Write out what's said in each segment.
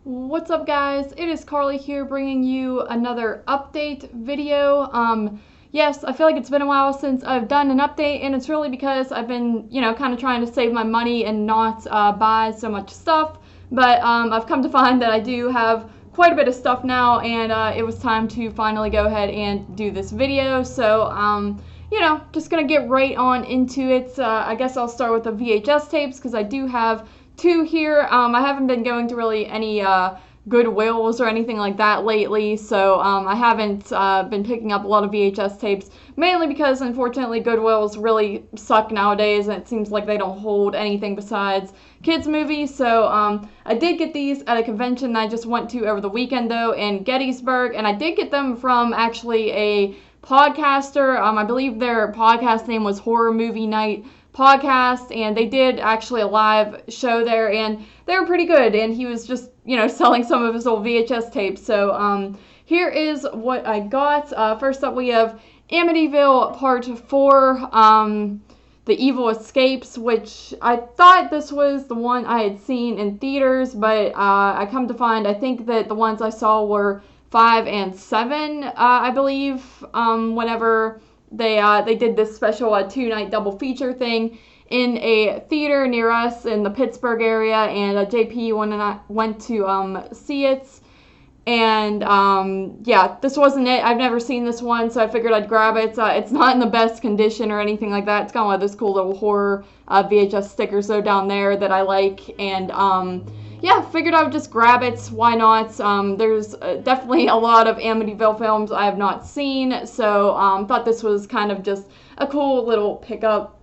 What's up, guys? It is Carly here bringing you another update video. Yes, I feel like it's been a while since I've done an update, and it's really because I've been, kind of trying to save my money and not buy so much stuff. But I've come to find that I do have quite a bit of stuff now, and it was time to finally go ahead and do this video. So, just gonna get right on into it. I guess I'll start with the VHS tapes because I do have two here. I haven't been going to really any Goodwills or anything like that lately, so I haven't been picking up a lot of VHS tapes, mainly because unfortunately Goodwills really suck nowadays, and it seems like they don't hold anything besides kids movies. So I did get these at a convention that I just went to over the weekend though in Gettysburg, and I did get them from actually a podcaster. I believe their podcast name was Horror Movie Night Podcast, and they did actually a live show there, and they were pretty good, and he was just, selling some of his old VHS tapes. So here is what I got. First up, we have Amityville Part 4, The Evil Escapes, which I thought this was the one I had seen in theaters, but I come to find I think that the ones I saw were 5 and 7, I believe, whenever they did this special 2-night double feature thing in a theater near us in the Pittsburgh area, and JP went to see it. And yeah, this wasn't it. I've never seen this one, so I figured I'd grab it. It's not in the best condition or anything like that. It's got one of those cool little horror VHS stickers though down there that I like, and yeah, figured I would just grab it. Why not? There's definitely a lot of Amityville films I have not seen, so thought this was kind of just a cool little pickup.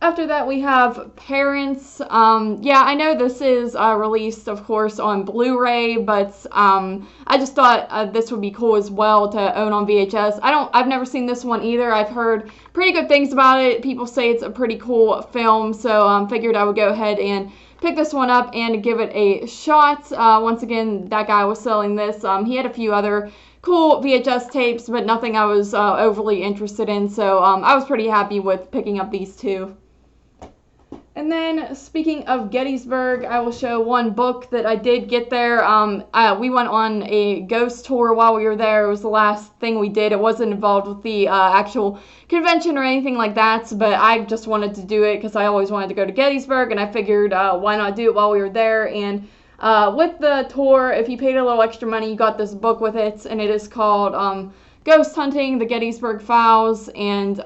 After that, we have Parents. Yeah, I know this is released, of course, on Blu-ray, but I just thought this would be cool as well to own on VHS. I've never seen this one either. I've heard pretty good things about it. People say it's a pretty cool film, so figured I would go ahead and pick this one up and give it a shot. Once again, that guy was selling this. He had a few other cool VHS tapes, but nothing I was overly interested in, so I was pretty happy with picking up these two. And then, speaking of Gettysburg, I will show one book that I did get there. We went on a ghost tour while we were there. It was the last thing we did. It wasn't involved with the actual convention or anything like that, but I just wanted to do it because I always wanted to go to Gettysburg, and I figured why not do it while we were there. And with the tour, if you paid a little extra money, you got this book with it, and it is called Ghost Hunting, the Gettysburg Files, and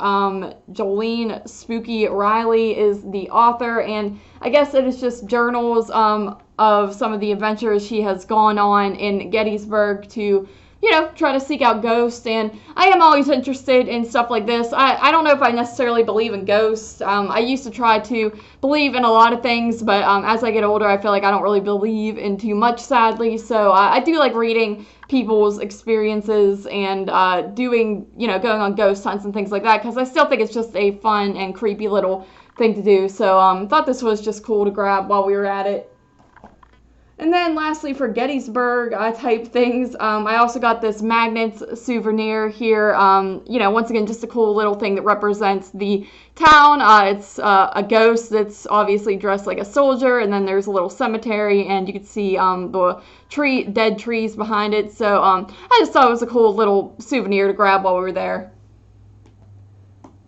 Jolene Spooky Riley is the author, and I guess it is just journals of some of the adventures she has gone on in Gettysburg to, try to seek out ghosts. And I am always interested in stuff like this. I don't know if I necessarily believe in ghosts. I used to try to believe in a lot of things, but as I get older, I feel like I don't really believe in too much, sadly. So I do like reading people's experiences and doing, going on ghost hunts and things like that, because I still think it's just a fun and creepy little thing to do. So thought this was just cool to grab while we were at it. And then lastly, for Gettysburg type things, I also got this magnets souvenir here. Once again, just a cool little thing that represents the town. It's a ghost that's obviously dressed like a soldier, and then there's a little cemetery, and you can see the dead trees behind it. So I just thought it was a cool little souvenir to grab while we were there.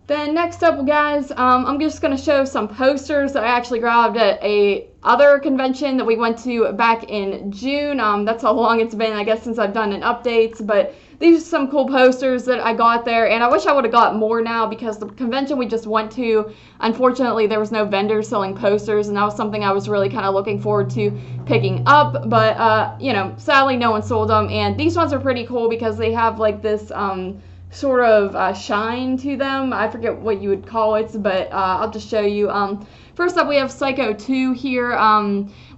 Then next up, guys, I'm just going to show some posters that I actually grabbed at a other convention that we went to back in June. That's how long it's been, I guess, since I've done an update, but these are some cool posters that I got there, and I wish I would have got more now, because the convention we just went to, unfortunately, there was no vendors selling posters, and that was something I was really kind of looking forward to picking up, but, sadly, no one sold them. And these ones are pretty cool because they have, like, this, sort of shine to them. I forget what you would call it, but I'll just show you. First up, we have Psycho 2 here.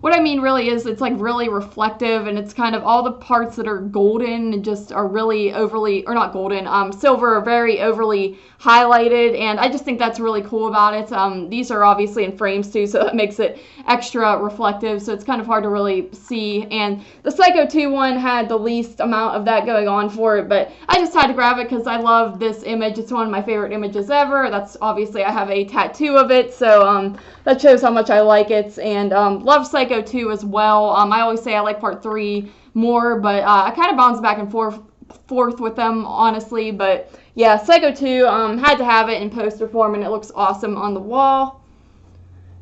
What I mean really is it's like really reflective, and it's kind of all the parts that are golden and just are really overly, or not golden, silver, are very overly highlighted, and I just think that's really cool about it. These are obviously in frames too, so that makes it extra reflective, so it's kind of hard to really see. And the Psycho 2 one had the least amount of that going on for it, but I just had to grab it because I love this image. It's one of my favorite images ever. That's obviously, I have a tattoo of it, so that shows how much I like it. And love Psycho 2 as well. I always say I like part 3 more, but I kind of bounce back and forth with them, honestly. But yeah, Psycho 2 had to have it in poster form, and it looks awesome on the wall.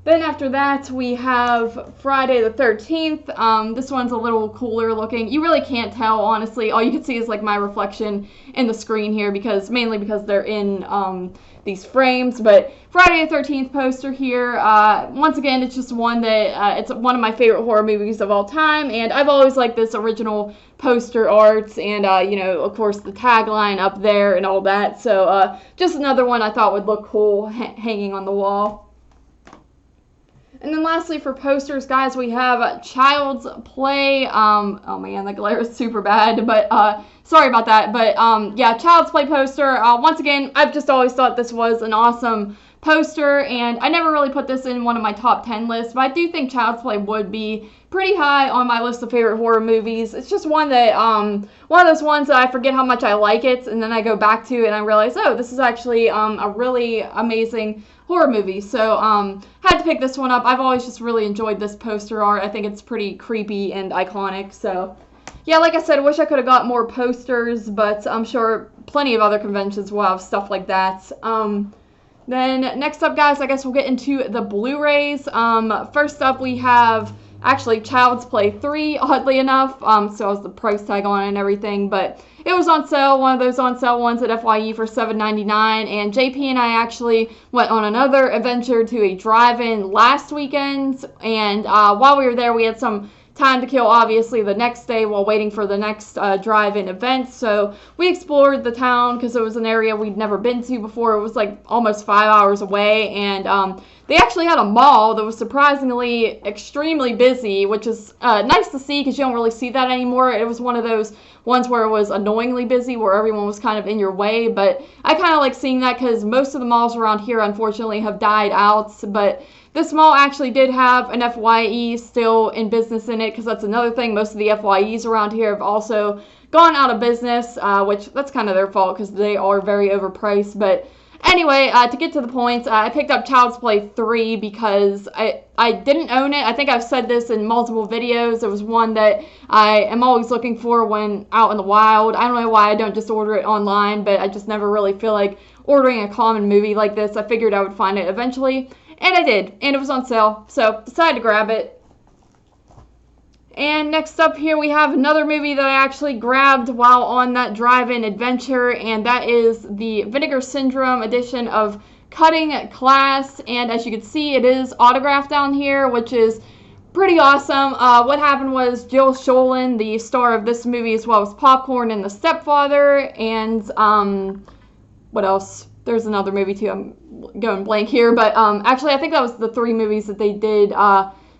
Then after that, we have Friday the 13th. This one's a little cooler looking. You really can't tell, honestly. All you can see is like my reflection in the screen here, mainly because they're in these frames. But Friday the 13th poster here. Once again, it's just one that it's one of my favorite horror movies of all time, and I've always liked this original poster art, and you know, of course, the tagline up there and all that. So just another one I thought would look cool hanging on the wall. And then lastly, for posters, guys, we have Child's Play. Oh man, the glare is super bad, but sorry about that. But yeah, Child's Play poster. Once again, I've just always thought this was an awesome poster, and I never really put this in one of my top 10 lists, but I do think Child's Play would be pretty high on my list of favorite horror movies. It's just one that one of those ones that I forget how much I like it, and then I go back to it and I realize, oh, this is actually a really amazing horror movie. So had to pick this one up. I've always just really enjoyed this poster art. I think it's pretty creepy and iconic. So yeah, like I said, I wish I could have got more posters, but I'm sure plenty of other conventions will have stuff like that. Then next up, guys, I guess we'll get into the Blu-rays. First up, we have actually Child's Play 3, oddly enough. So has the price tag on it and everything, but it was on sale, one of those on sale ones at FYE for $7.99, and JP and I actually went on another adventure to a drive-in last weekend, and while we were there, we had some time to kill, obviously, the next day while waiting for the next drive-in event. So we explored the town because it was an area we'd never been to before. It was like almost 5 hours away, and they actually had a mall that was surprisingly extremely busy, which is nice to see because you don't really see that anymore. It was one of those ones where it was annoyingly busy, where everyone was kind of in your way, but I kind of like seeing that because most of the malls around here, unfortunately, have died out. But this mall actually did have an FYE still in business in it, because that's another thing. Most of the FYEs around here have also gone out of business, which that's kind of their fault because they are very overpriced. But anyway, to get to the point, I picked up Child's Play 3 because I didn't own it. I think I've said this in multiple videos. It was one that I am always looking for when out in the wild. I don't know why I don't just order it online, but I just never really feel like ordering a common movie like this. I figured I would find it eventually. And I did, and it was on sale, so decided to grab it. And next up here, we have another movie that I actually grabbed while on that drive-in adventure, and that is the Vinegar Syndrome edition of Cutting Class. And as you can see, it is autographed down here, which is pretty awesome. What happened was Jill Schoelen, the star of this movie, as well as Popcorn and The Stepfather, and what else? There's another movie too. I'm going blank here, but actually I think that was the 3 movies that they did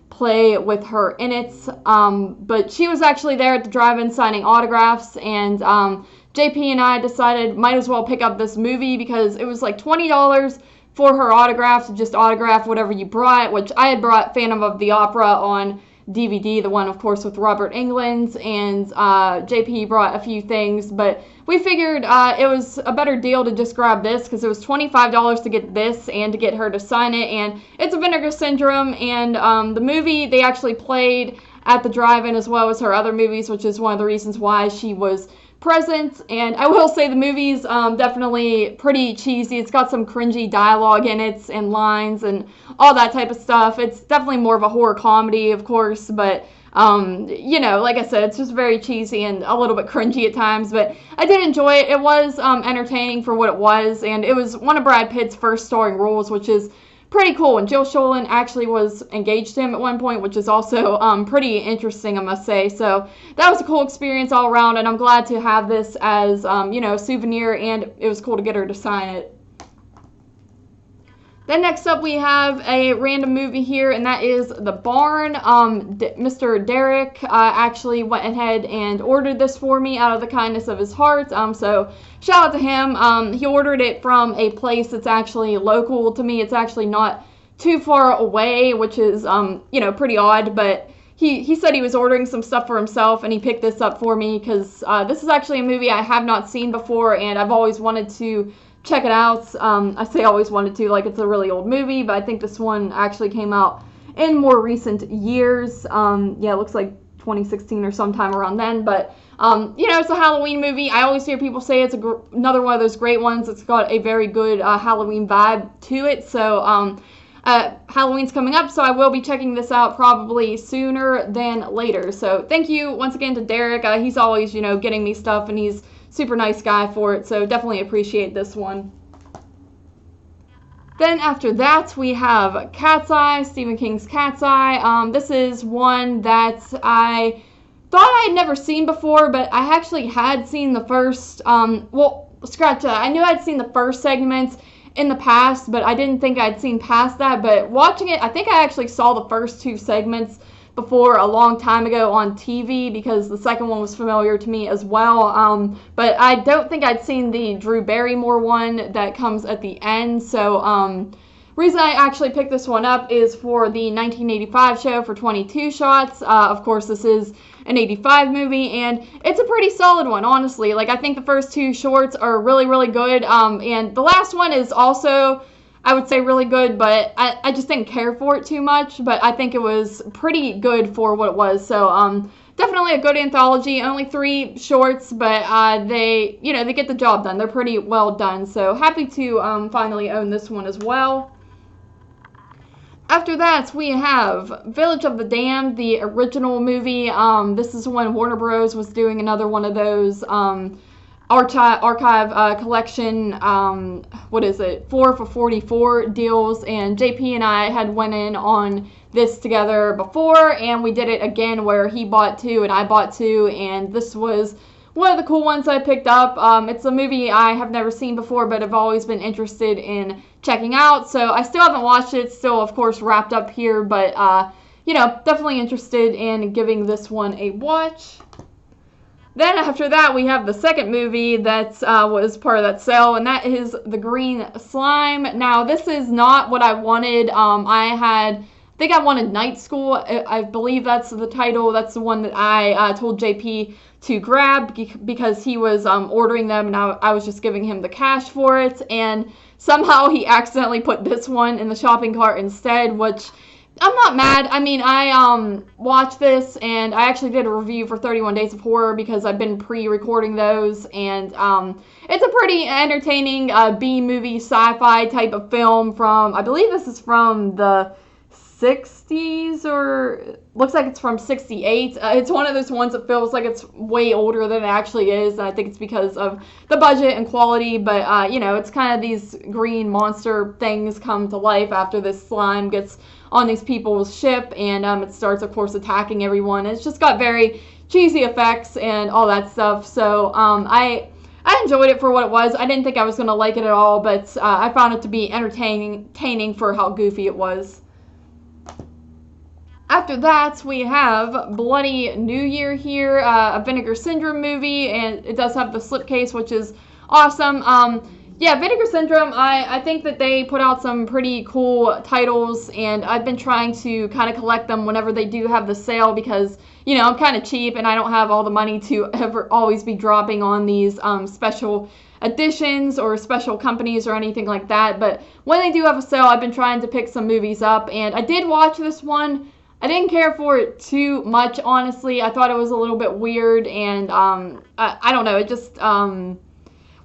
play with her in it. But she was actually there at the drive-in signing autographs, and JP and I decided might as well pick up this movie because it was like $20 for her autograph to just autograph whatever you brought, which I had brought Phantom of the Opera on DVD, the one, of course, with Robert Englund, and JP brought a few things, but we figured it was a better deal to just grab this because it was $25 to get this and to get her to sign it, and it's a Vinegar Syndrome, and the movie they actually played at the drive-in as well as her other movies, which is one of the reasons why she was present. And I will say the movie's definitely pretty cheesy. It's got some cringy dialogue in it and lines and all that type of stuff. It's definitely more of a horror comedy, of course, but you know, like I said, it's just very cheesy and a little bit cringy at times, but I did enjoy it. It was entertaining for what it was, and it was one of Brad Pitt's first starring roles, which is pretty cool. And Jill Schoelen actually was engaged to him at one point, which is also pretty interesting, I must say. So that was a cool experience all around, and I'm glad to have this as you know, a souvenir, and it was cool to get her to sign it. Then next up we have a random movie here, and that is The Barn. Mr. Derek actually went ahead and ordered this for me out of the kindness of his heart. So shout out to him. He ordered it from a place that's actually local to me. It's actually not too far away, which is you know, pretty odd, but he said he was ordering some stuff for himself, and he picked this up for me because this is actually a movie I have not seen before, and I've always wanted to check it out. I say I always wanted to, like it's a really old movie, but I think this one actually came out in more recent years. Yeah, it looks like 2016 or sometime around then, but you know, it's a Halloween movie. I always hear people say it's another one of those great ones. It's got a very good Halloween vibe to it, so Halloween's coming up, so I will be checking this out probably sooner than later. So thank you once again to Derek. He's always, you know, getting me stuff, and he's super nice guy for it, so definitely appreciate this one. Then after that, we have Cat's Eye, Stephen King's Cat's Eye. This is one that I thought I had never seen before, but I actually had seen the first, well, scratch that. I knew I'd seen the first segments in the past, but I didn't think I'd seen past that. But watching it, I think I actually saw the first two segments before a long time ago on TV, because the second one was familiar to me as well. But I don't think I'd seen the Drew Barrymore one that comes at the end. So reason I actually picked this one up is for the 1985 show for 22 Shots. Of course, this is an 85 movie, and it's a pretty solid one, honestly. Like, I think the first two shorts are really, really good, and the last one is also, I would say, really good, but I just didn't care for it too much, but I think it was pretty good for what it was. So definitely a good anthology. Only 3 shorts, but they, you know, they get the job done. They're pretty well done, so happy to finally own this one as well. After that, we have Village of the Damned, the original movie. This is when Warner Bros. Was doing another one of those archive collection, what is it, 4 for 44 deals, and JP and I had went in on this together before, and we did it again where he bought 2 and I bought 2, and this was one of the cool ones I picked up. It's a movie I have never seen before, but I've always been interested in checking out, so I still haven't watched it. It's still, of course, wrapped up here, but you know, definitely interested in giving this one a watch. Then after that, we have the second movie that was part of that sale, and that is The Green Slime. Now, this is not what I wanted. I think I wanted Night School. I believe that's the title. That's the one that I told JP to grab because he was ordering them, and I was just giving him the cash for it, and somehow he accidentally put this one in the shopping cart instead, which I'm not mad. I mean, I watched this, and I actually did a review for 31 Days of Horror because I've been pre-recording those, and it's a pretty entertaining B-movie sci-fi type of film from, I believe this is from the 60s, or looks like it's from 68. It's one of those ones that feels like it's way older than it actually is, and I think it's because of the budget and quality, but you know, it's kind of these green monster things come to life after this slime gets on these people's ship, and it starts, of course, attacking everyone. It's just got very cheesy effects and all that stuff, so I enjoyed it for what it was. I didn't think I was going to like it at all, but I found it to be entertaining for how goofy it was. After that, we have Bloody New Year here, a Vinegar Syndrome movie, and it does have the slipcase, which is awesome. Yeah, Vinegar Syndrome, I think that they put out some pretty cool titles, and I've been trying to kind of collect them whenever they do have the sale because, you know, I'm kind of cheap and I don't have all the money to ever always be dropping on these special editions or special companies or anything like that. But when they do have a sale, I've been trying to pick some movies up, and I did watch this one. I didn't care for it too much, honestly. I thought it was a little bit weird, and I don't know, it just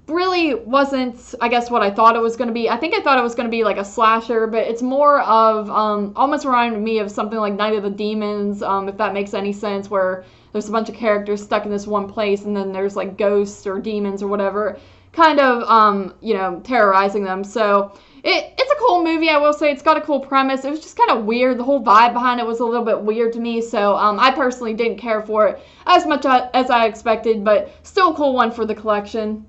really wasn't, I guess, what I thought it was going to be. I think I thought it was going to be like a slasher, but it's more of, almost reminded me of something like Night of the Demons, if that makes any sense, where there's a bunch of characters stuck in this one place, and then there's like ghosts or demons or whatever, kind of, you know, terrorizing them. So it's a cool movie, I will say. It's got a cool premise. It was just kind of weird. The whole vibe behind it was a little bit weird to me, so I personally didn't care for it as much as I expected, but still a cool one for the collection.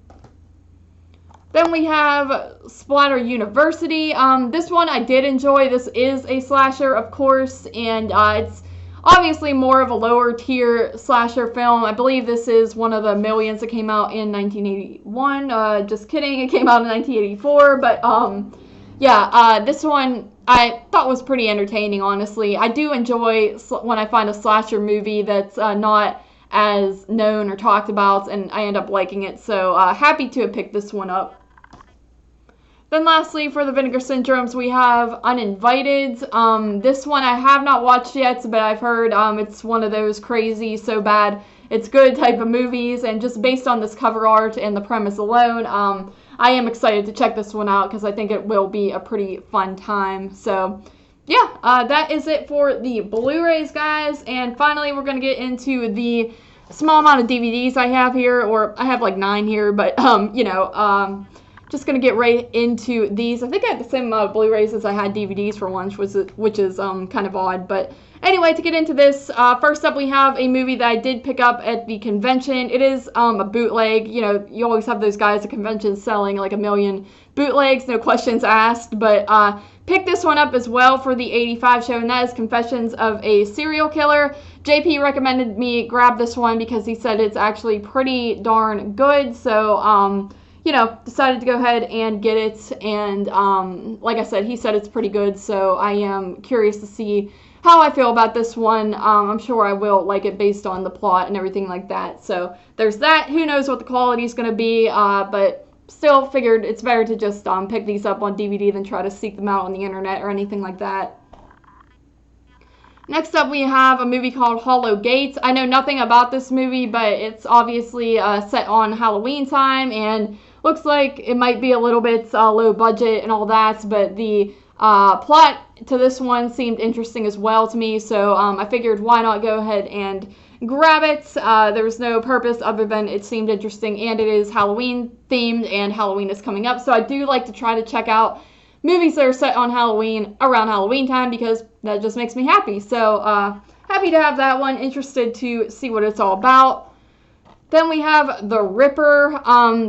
Then we have Splatter University. This one I did enjoy. This is a slasher, of course, and it's obviously more of a lower tier slasher film. I believe this is one of the millions that came out in 1981. Just kidding, it came out in 1984, but yeah, this one I thought was pretty entertaining, honestly. I do enjoy when I find a slasher movie that's not as known or talked about, and I end up liking it, so happy to have picked this one up. Then lastly, for the Vinegar Syndromes, we have Uninvited. This one I have not watched yet, but I've heard it's one of those crazy, so bad it's good type of movies, and just based on this cover art and the premise alone, I am excited to check this one out because I think it will be a pretty fun time. So yeah, that is it for the Blu-rays, guys. And finally, we're going to get into the small amount of DVDs I have here, or I have like 9 here, but just going to get right into these. I think I had the same amount of Blu-rays as I had DVDs for once, which is kind of odd. But anyway, to get into this, first up we have a movie that I did pick up at the convention. It is a bootleg. You know, you always have those guys at conventions selling like a million bootlegs, no questions asked. But picked this one up as well for the 85 show, and that is Confessions of a Serial Killer. JP recommended me grab this one because he said it's actually pretty darn good. So decided to go ahead and get it, and like I said, he said it's pretty good, so I am curious to see how I feel about this one. I'm sure I will like it based on the plot and everything like that. So there's that. Who knows what the quality is going to be, but still figured it's better to just pick these up on DVD than try to seek them out on the internet or anything like that. Next up, we have a movie called Hollow Gates. I know nothing about this movie, but it's obviously set on Halloween time, and looks like it might be a little bit low budget and all that, but the plot to this one seemed interesting as well to me, so I figured why not go ahead and grab it. There was no purpose other than it seemed interesting, and it is Halloween themed, and Halloween is coming up, so I do like to try to check out movies that are set on Halloween around Halloween time because that just makes me happy. So happy to have that one, interested to see what it's all about. Then we have The Ripper.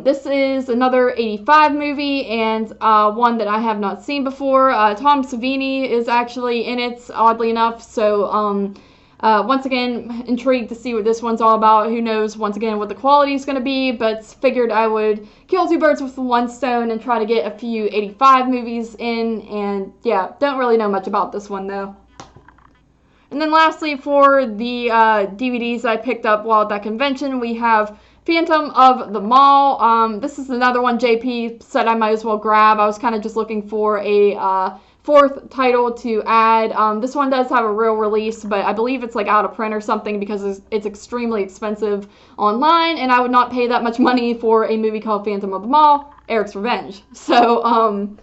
This is another 85 movie, and one that I have not seen before. Tom Savini is actually in it, oddly enough, so once again, intrigued to see what this one's all about. Who knows, once again, what the quality is going to be, but figured I would kill 2 birds with one stone and try to get a few 85 movies in, and yeah, don't really know much about this one, though. And then lastly, for the DVDs I picked up while at that convention, we have Phantom of the Mall. This is another one JP said I might as well grab. I was kind of just looking for a 4th title to add. This one does have a real release, but I believe it's like out of print or something because it's extremely expensive online, and I would not pay that much money for a movie called Phantom of the Mall, Eric's Revenge. So,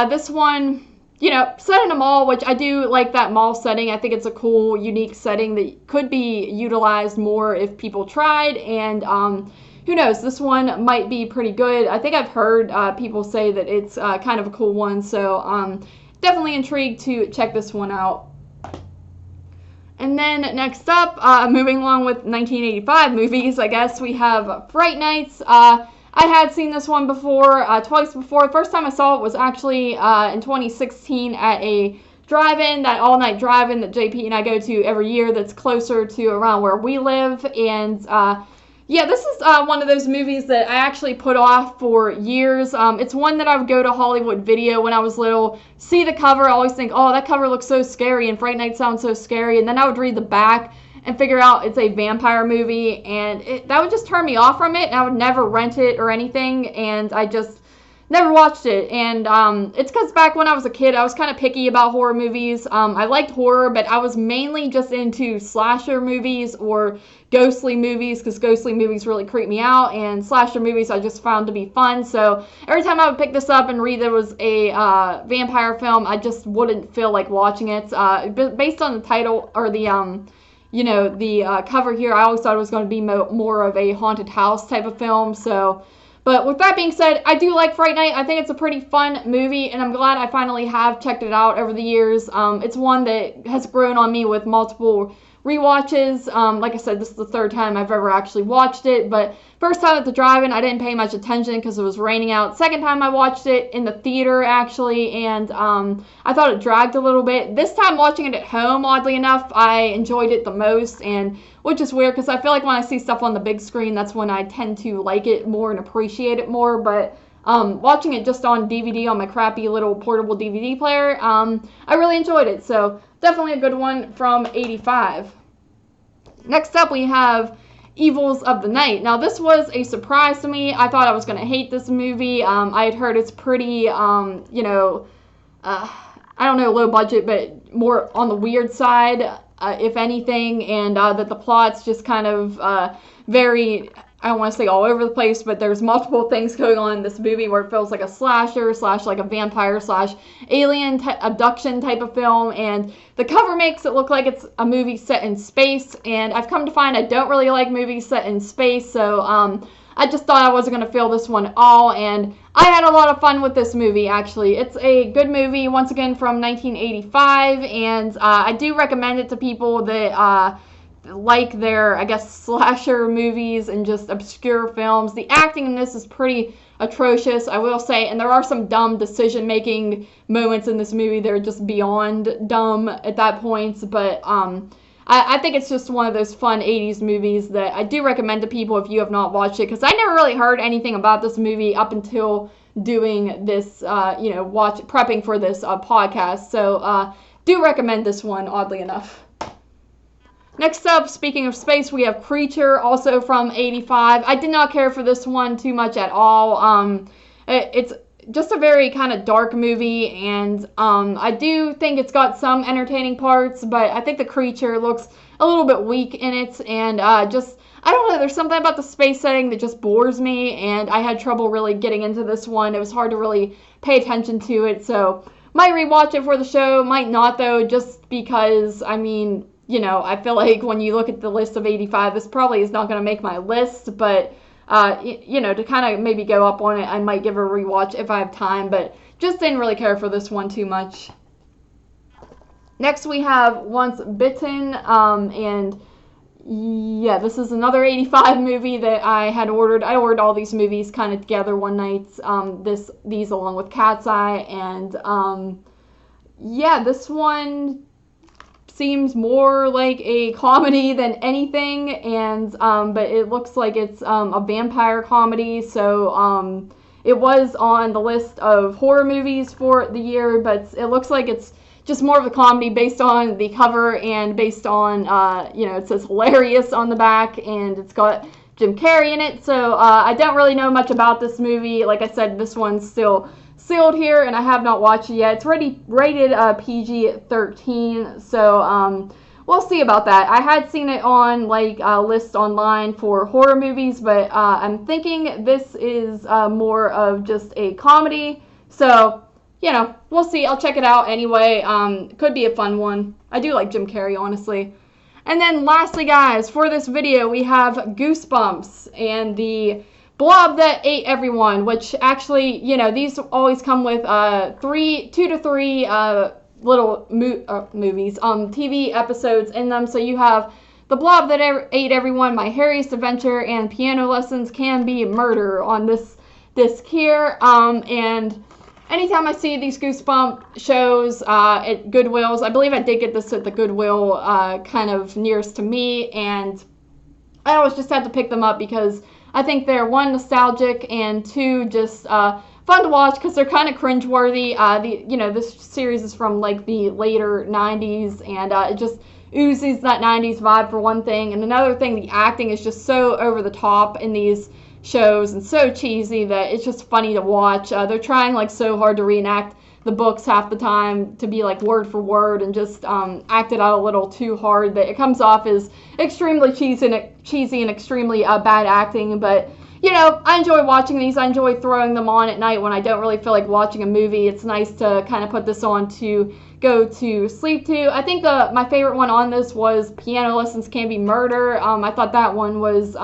this one, set in a mall, which I do like that mall setting. I think it's a cool, unique setting that could be utilized more if people tried, and who knows, this one might be pretty good. I think I've heard people say that it's kind of a cool one, so definitely intrigued to check this one out. And then next up, moving along with 1985 movies, I guess, we have Fright Nights. I had seen this one before, twice before. The first time I saw it was actually in 2016 at a drive-in, that all-night drive-in that JP and I go to every year that's closer to around where we live. And yeah, this is one of those movies that I actually put off for years. It's one that I would go to Hollywood Video when I was little, see the cover, I always think, oh, that cover looks so scary, and Fright Night sounds so scary, and then I would read the back and figure out it's a vampire movie, and that would just turn me off from it, and I would never rent it or anything, and I just never watched it. And it's because back when I was a kid, I was kind of picky about horror movies. I liked horror, but I was mainly just into slasher movies or ghostly movies, because ghostly movies really creep me out, and slasher movies I just found to be fun. So every time I would pick this up and read there was a vampire film, I just wouldn't feel like watching it. Based on the title, or the cover here, I always thought it was going to be more of a haunted house type of film. So, but with that being said, I do like Fright Night. I think it's a pretty fun movie, and I'm glad I finally have checked it out over the years. It's one that has grown on me with multiple rewatches. Like I said, this is the 3rd time I've ever actually watched it, but first time at the drive-in, I didn't pay much attention because it was raining out. Second time I watched it in the theater, actually, and I thought it dragged a little bit. This time watching it at home, oddly enough, I enjoyed it the most, and which is weird because I feel like when I see stuff on the big screen, that's when I tend to like it more and appreciate it more, but watching it just on DVD on my crappy little portable DVD player, I really enjoyed it, so definitely a good one from 85. Next up, we have Evils of the Night. Now, this was a surprise to me. I thought I was going to hate this movie. I had heard it's pretty, you know, I don't know, low budget, but more on the weird side, if anything, and that the plot's just kind of very, I don't want to say all over the place, but there's multiple things going on in this movie where it feels like a slasher slash like a vampire slash alien abduction type of film, and the cover makes it look like it's a movie set in space, and I've come to find I don't really like movies set in space, so I just thought I wasn't going to feel this one all, and I had a lot of fun with this movie, actually. It's a good movie, once again, from 1985, and I do recommend it to people that like their, I guess, slasher movies and just obscure films. The acting in this is pretty atrocious, I will say, and there are some dumb decision-making moments in this movie that are just beyond dumb at that point, but I think it's just one of those fun 80s movies that I do recommend to people if you have not watched it, because I never really heard anything about this movie up until doing this, you know, prepping for this podcast, so do recommend this one, oddly enough. Next up, speaking of space, we have Creature, also from 85. I did not care for this one too much at all. It's just a very kind of dark movie, and I do think it's got some entertaining parts, but I think the creature looks a little bit weak in it, and just, I don't know, there's something about the space setting that just bores me, and I had trouble really getting into this one. It was hard to really pay attention to it, so might rewatch it for the show, might not though, just because, I mean, you know, I feel like when you look at the list of 85, this probably is not going to make my list, but you know, to kind of maybe go up on it, I might give a rewatch if I have time, but just didn't really care for this one too much. Next we have Once Bitten, and yeah, this is another 85 movie that I had ordered. I ordered all these movies kind of together one night, these along with Cat's Eye, and yeah, this one seems more like a comedy than anything, and but it looks like it's a vampire comedy, so it was on the list of horror movies for the year, but it looks like it's just more of a comedy based on the cover and based on you know, it says hilarious on the back, and it's got Jim Carrey in it, so I don't really know much about this movie. Like I said, this one's still sealed here, and I have not watched it yet. It's already rated PG-13, so we'll see about that. I had seen it on like a list online for horror movies, but I'm thinking this is more of just a comedy, so you know, we'll see. I'll check it out anyway. Could be a fun one. I do like Jim Carrey, honestly. And then lastly, guys, for this video we have Goosebumps and the Blob That Ate Everyone, which actually, you know, these always come with 2 to 3 little movies, TV episodes in them. So you have The Blob That Ate Everyone, My Harriest Adventure, and Piano Lessons Can Be Murder on this disc here. And anytime I see these Goosebump shows at Goodwill's, I believe I did get this at the Goodwill kind of nearest to me, and I always just have to pick them up because I think they're, one, nostalgic, and two, just fun to watch because they're kind of cringeworthy. You know, this series is from like the later 90s, and it just oozes that 90s vibe for one thing. And another thing, the acting is just so over the top in these shows and so cheesy that it's just funny to watch. They're trying like so hard to reenact the books half the time to be like word for word, and just act it out a little too hard that it comes off as extremely cheesy and extremely bad acting. But you know, I enjoy watching these. I enjoy throwing them on at night when I don't really feel like watching a movie. It's nice to kind of put this on to go to sleep to. I think my favorite one on this was Piano Lessons Can Be Murder. I thought that one was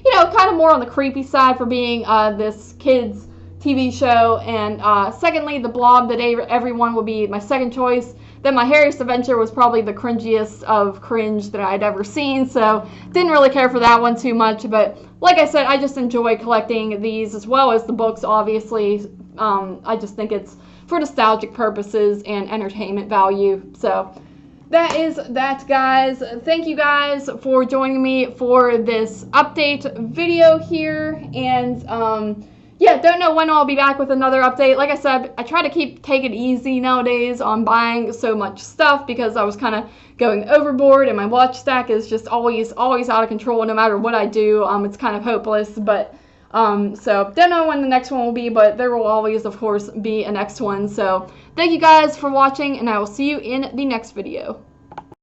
you know, kind of more on the creepy side for being this kid's TV show, and secondly, The Blob That Ate Everyone will be my second choice. Then My Harriest Adventure was probably the cringiest of cringe that I'd ever seen, so didn't really care for that one too much, but like I said, I just enjoy collecting these as well as the books, obviously. I just think it's for nostalgic purposes and entertainment value, so that is that, guys. Thank you guys for joining me for this update video here, and yeah, don't know when I'll be back with another update. Like I said, I try to take it easy nowadays on buying so much stuff because I was kind of going overboard and my watch stack is just always out of control no matter what I do. It's kind of hopeless, but so don't know when the next one will be, but there will always, of course, be a next one. So thank you guys for watching, and I will see you in the next video.